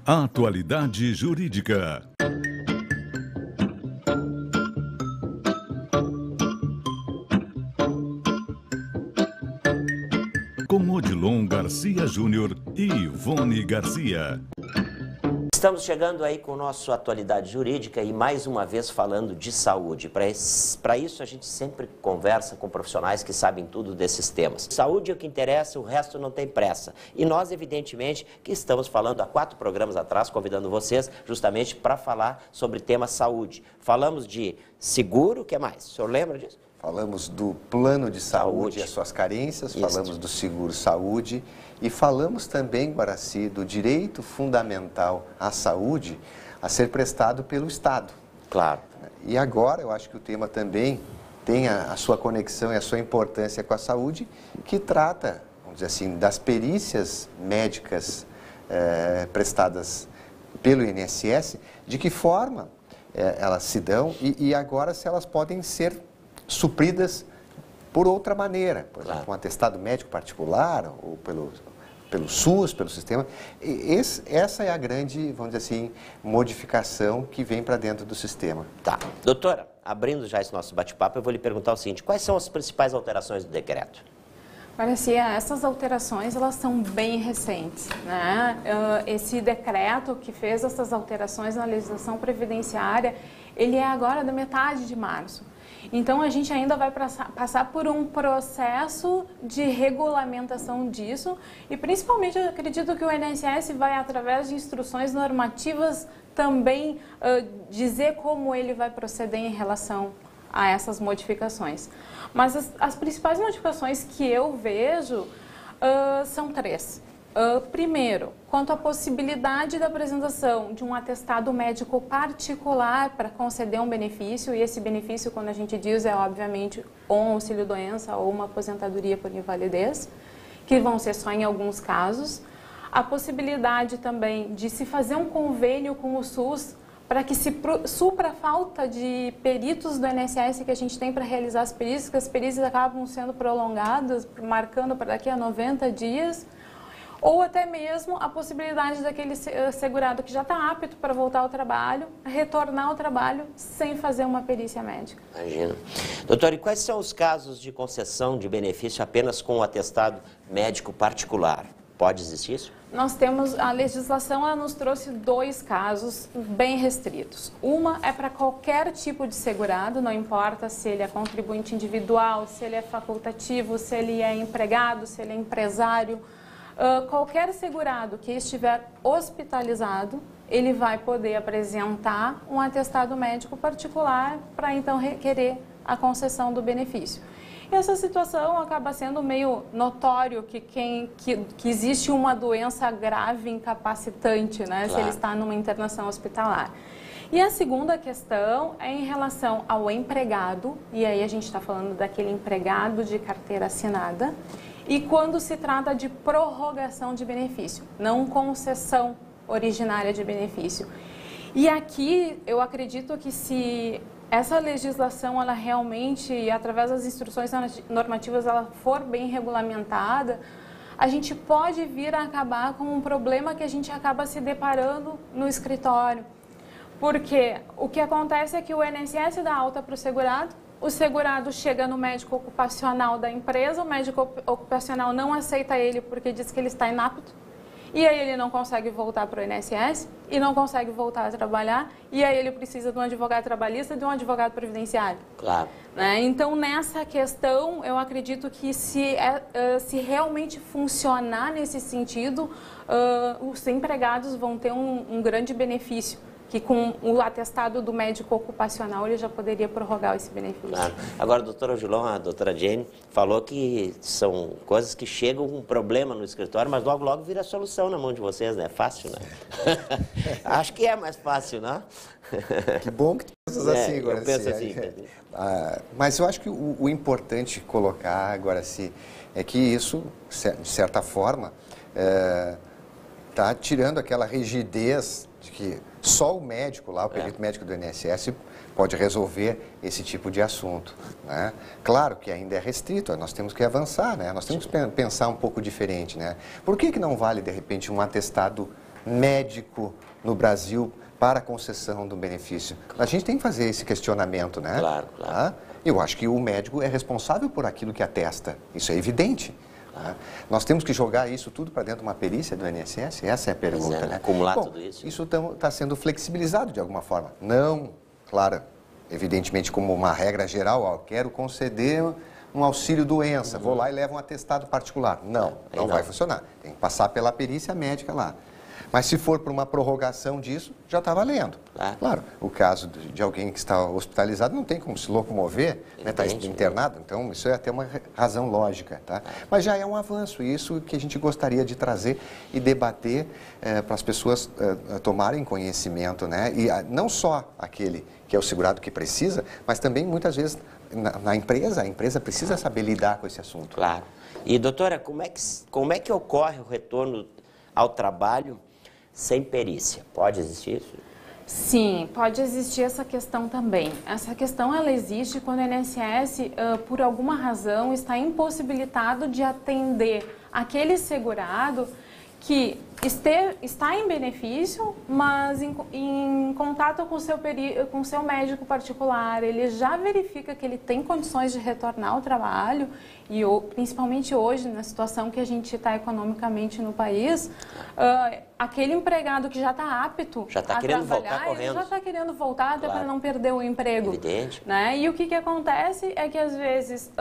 Atualidade Jurídica. Com Odilon Garcia Júnior e Ivone Garcia. Estamos chegando aí com o nosso Atualidade Jurídica e mais uma vez falando de saúde. Para isso a gente sempre conversa com profissionais que sabem tudo desses temas. Saúde é o que interessa, o resto não tem pressa. E nós, evidentemente, que estamos falando há 4 programas atrás, convidando vocês justamente para falar sobre tema saúde. Falamos de seguro, o que mais? O senhor lembra disso? Falamos do plano de saúde e as suas carências, falamos do seguro-saúde e falamos também, Guaraci, do direito fundamental à saúde a ser prestado pelo Estado. Claro. E agora eu acho que o tema também tem a sua conexão e a sua importância com a saúde, que trata, vamos dizer assim, das perícias médicas prestadas pelo INSS, de que forma elas se dão e agora se elas podem ser supridas por outra maneira, por exemplo, um atestado médico particular ou pelo SUS, pelo sistema. Essa é a grande, vamos dizer assim, modificação que vem para dentro do sistema. Tá. Doutora, abrindo já esse nosso bate-papo, eu vou lhe perguntar o seguinte: quais são as principais alterações do decreto? Garcia, essas alterações, elas são bem recentes, né? Esse decreto que fez essas alterações na legislação previdenciária, ele é agora da metade de março. Então, a gente ainda vai passar por um processo de regulamentação disso e, principalmente, eu acredito que o INSS vai, através de instruções normativas, também dizer como ele vai proceder em relação a essas modificações. Mas as principais modificações que eu vejo são 3. Primeiro, quanto à possibilidade da apresentação de um atestado médico particular para conceder um benefício, e esse benefício, quando a gente diz, é obviamente um auxílio-doença ou uma aposentadoria por invalidez, que vão ser só em alguns casos. A possibilidade também de se fazer um convênio com o SUS para que se supra a falta de peritos do INSS que a gente tem para realizar as perícias, que as perícias acabam sendo prolongadas, marcando para daqui a 90 dias, ou até mesmo a possibilidade daquele segurado que já está apto para voltar ao trabalho, retornar ao trabalho sem fazer uma perícia médica. Imagina. Doutor, e quais são os casos de concessão de benefício apenas com o atestado médico particular? Pode existir isso? Nós temos, a legislação ela nos trouxe 2 casos bem restritos. Uma é para qualquer tipo de segurado, não importa se ele é contribuinte individual, se ele é facultativo, se ele é empregado, se ele é empresário. Qualquer segurado que estiver hospitalizado, ele vai poder apresentar um atestado médico particular para então requerer a concessão do benefício. Essa situação acaba sendo meio notório que existe uma doença grave incapacitante, né, claro, se ele está numa internação hospitalar. E a segunda questão é em relação ao empregado, e aí a gente está falando daquele empregado de carteira assinada, e quando se trata de prorrogação de benefício, não concessão originária de benefício. E aqui eu acredito que se essa legislação, ela realmente, através das instruções normativas, ela for bem regulamentada, a gente pode vir a acabar com um problema que a gente acaba se deparando no escritório. Porque o que acontece é que o INSS dá alta para o segurado chega no médico ocupacional da empresa, o médico ocupacional não aceita ele porque diz que ele está inapto, e aí ele não consegue voltar para o INSS e não consegue voltar a trabalhar, e aí ele precisa de um advogado trabalhista e de um advogado previdenciário. Claro. Né? Então, nessa questão, eu acredito que se realmente funcionar nesse sentido, os empregados vão ter um grande benefício, que com o atestado do médico ocupacional ele já poderia prorrogar esse benefício. Claro. Agora, doutora Odilon, a doutora Jane falou que são coisas que chegam com um problema no escritório, mas logo, logo vira a solução na mão de vocês, né? Fácil, né? Acho que é mais fácil, né? Que bom que tu pensas assim, agora. Eu penso assim. Mas eu acho que o importante colocar, agora, é que isso, de certa forma, está tirando aquela rigidez de que só o médico lá, o perito médico do INSS, pode resolver esse tipo de assunto, né? Claro que ainda é restrito, nós temos que avançar, né? Nós temos que pensar um pouco diferente, né? Por que não vale, de repente, um atestado médico no Brasil para a concessão do benefício? A gente tem que fazer esse questionamento, né? Claro, claro. Tá? Eu acho que o médico é responsável por aquilo que atesta, isso é evidente. Tá? Nós temos que jogar isso tudo para dentro de uma perícia do INSS? Essa é a pergunta, né? Acumular Bom, tudo isso. Isso está sendo flexibilizado de alguma forma. Não, claro, evidentemente como uma regra geral, ó, quero conceder um auxílio-doença, vou lá e levo um atestado particular. Não vai funcionar. Tem que passar pela perícia médica lá. Mas se for por uma prorrogação disso, já está valendo. Claro, o caso de alguém que está hospitalizado não tem como se locomover, está internado, então isso é até uma razão lógica. Tá? Mas já é um avanço, isso que a gente gostaria de trazer e debater para as pessoas tomarem conhecimento, né? E não só aquele que é o segurado que precisa, mas também muitas vezes na empresa, a empresa precisa saber lidar com esse assunto. Claro. E doutora, como é que ocorre o retorno ao trabalho sem perícia? Pode existir isso? Sim, pode existir essa questão também. Essa questão ela existe quando o INSS, por alguma razão, está impossibilitado de atender aquele segurado que está em benefício, mas em contato com o seu médico particular, ele já verifica que ele tem condições de retornar ao trabalho e principalmente hoje, na situação que a gente está economicamente no país, aquele empregado que já está apto já está querendo voltar correndo. Ele já está querendo voltar até para não perder o emprego. Evidente. Né? E o que acontece é que às vezes